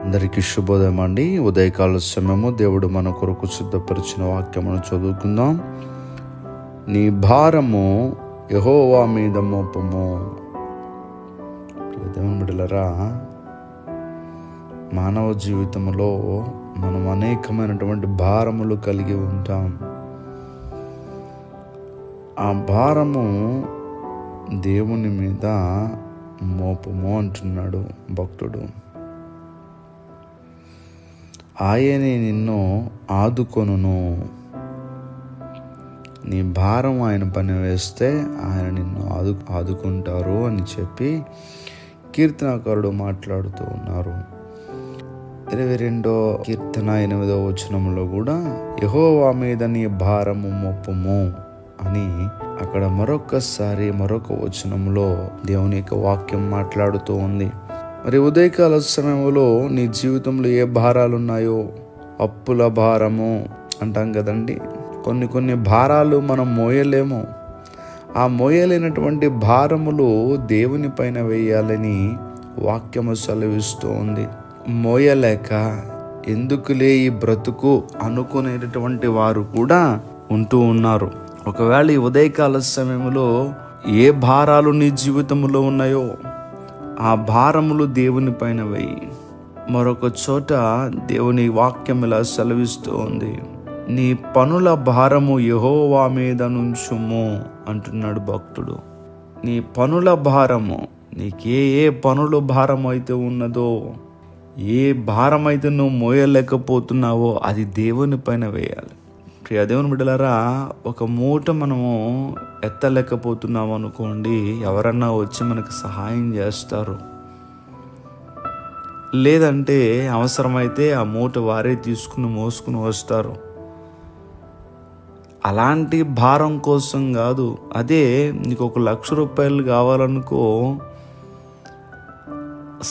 అందరికీ శుభోదయం అండి. ఉదయకాల సమయము దేవుడు మన కొరకు సిద్ధపరిచిన వాక్యమును చదువుకుందాం. నీ భారము యెహోవా మీద మోపము. దేవుని బిడ్డలారా, మానవ జీవితంలో మనం అనేకమైనటువంటి భారములు కలిగి ఉంటాం. ఆ భారము దేవుని మీద మోపము అంటున్నాడు భక్తుడు. ఆయనే నిన్ను ఆదుకొనును. నీ భారం ఆయన పని వేస్తే ఆయన నిన్ను ఆదుకుంటారు అని చెప్పి కీర్తనాకారుడు మాట్లాడుతూ ఉన్నారు. 22వ కీర్తన 8వ వచనంలో కూడా యెహోవా మీద నీ భారము మోపము అని అక్కడ మరొక వచనంలో దేవుని యొక్క వాక్యం మాట్లాడుతూ ఉంది. మరి ఉదయకాల సమయంలో నీ జీవితంలో ఏ భారాలు ఉన్నాయో, అప్పుల భారము అంటాం కదండి. కొన్ని భారాలు మనం మోయలేము. ఆ మోయలేనటువంటి భారములు దేవుని పైన వేయాలని వాక్యము సెలవిస్తూ ఉంది. మోయలేక ఎందుకులే ఈ బ్రతుకు అనుకునేటటువంటి వారు కూడా ఉంటూ ఉన్నారు. ఒకవేళ ఈ ఉదయకాల సమయంలో ఏ భారాలు నీ జీవితంలో ఉన్నాయో ఆ భారములు దేవుని పైన వేయి. మరొక చోట దేవుని వాక్యం ఇలా సెలవిస్తూ ఉంది, నీ పనుల భారము యెహోవా మీద నుంచుము అంటున్నాడు భక్తుడు. నీ పనుల భారము, నీకే పనుల భారం అయితే ఉన్నదో, ఏ భారం అయితే నువ్వు మోయలేకపోతున్నావో అది దేవుని పైన వేయాలి. ప్రియ దేవుని బిడ్డలారా, ఒక మూట మనము ఎత్తలేకపోతున్నాము అనుకోండి, ఎవరన్నా వచ్చి మనకు సహాయం చేస్తారు. లేదంటే అవసరమైతే ఆ మూట వారే మోసుకుని వస్తారు. అలాంటి భారం కోసం కాదు. అదే నీకు 1,00,000 రూపాయలు కావాలనుకో,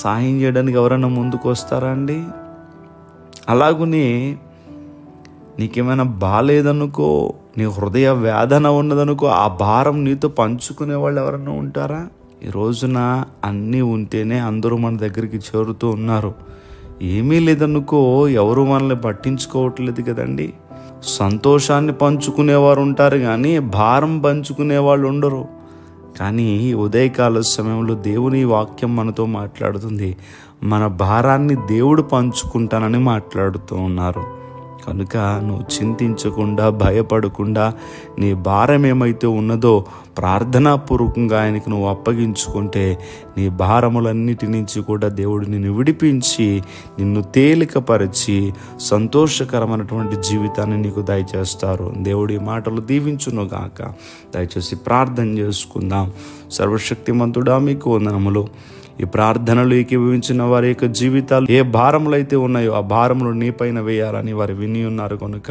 సహాయం చేయడానికి ఎవరైనా ముందుకు వస్తారా అండి? అలాగునే నీకేమైనా బాగాలేదనుకో, నీ హృదయ వేదన ఉన్నదనుకో, ఆ భారం నీతో పంచుకునే వాళ్ళు ఎవరన్నా ఉంటారా? ఈ రోజున అన్నీ ఉంటేనే అందరూ మన దగ్గరికి చేరుతూ ఉన్నారు. ఏమీ లేదనుకో, ఎవరు మనల్ని పట్టించుకోవట్లేదు కదండి. సంతోషాన్ని పంచుకునేవారు ఉంటారు కానీ భారం పంచుకునే వాళ్ళు ఉండరు. కానీ ఉదయకాల సమయంలో దేవుని వాక్యం మనతో మాట్లాడుతుంది. మన భారాన్ని దేవుడు పంచుకుంటానని మాట్లాడుతూ ఉన్నారు. కనుక నువ్వు చింతించకుండా, భయపడకుండా, నీ భారం ఏమైతే ఉన్నదో ప్రార్థనాపూర్వకంగా ఆయనకు నువ్వు అప్పగించుకుంటే నీ భారములన్నిటి నుంచి కూడా దేవుడు నిన్ను విడిపించి, నిన్ను తేలికపరిచి సంతోషకరమైనటువంటి జీవితాన్ని నీకు దయచేస్తారు. దేవుడి మాటలు దీవించును గాక. దయచేసి ప్రార్థన చేసుకుందాం. సర్వశక్తిమంతుడా, మీకు వందనములు. ఈ ప్రార్థనలు ఏకీభవించిన వారి యొక్క జీవితాలు ఏ భారములు అయితే ఉన్నాయో ఆ భారములు నీ పైన వేయాలని వారు విని ఉన్నారు. కనుక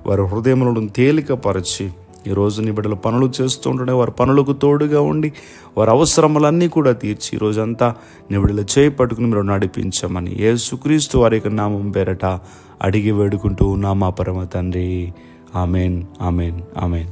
వారి హృదయములను తేలికపరిచి ఈరోజు నీ బిడ్డలు పనులు చేస్తూ ఉంటుండే వారి పనులకు తోడుగా ఉండి వారి అవసరములన్నీ కూడా తీర్చి ఈరోజంతా నీ బిడ్డలు చేయి పట్టుకుని మీరు నడిపించమని యేసుక్రీస్తు వారి యొక్క నామం పేరట అడిగి వేడుకుంటూ ఉన్నామా పరమ తండ్రి. Amen, amen, amen.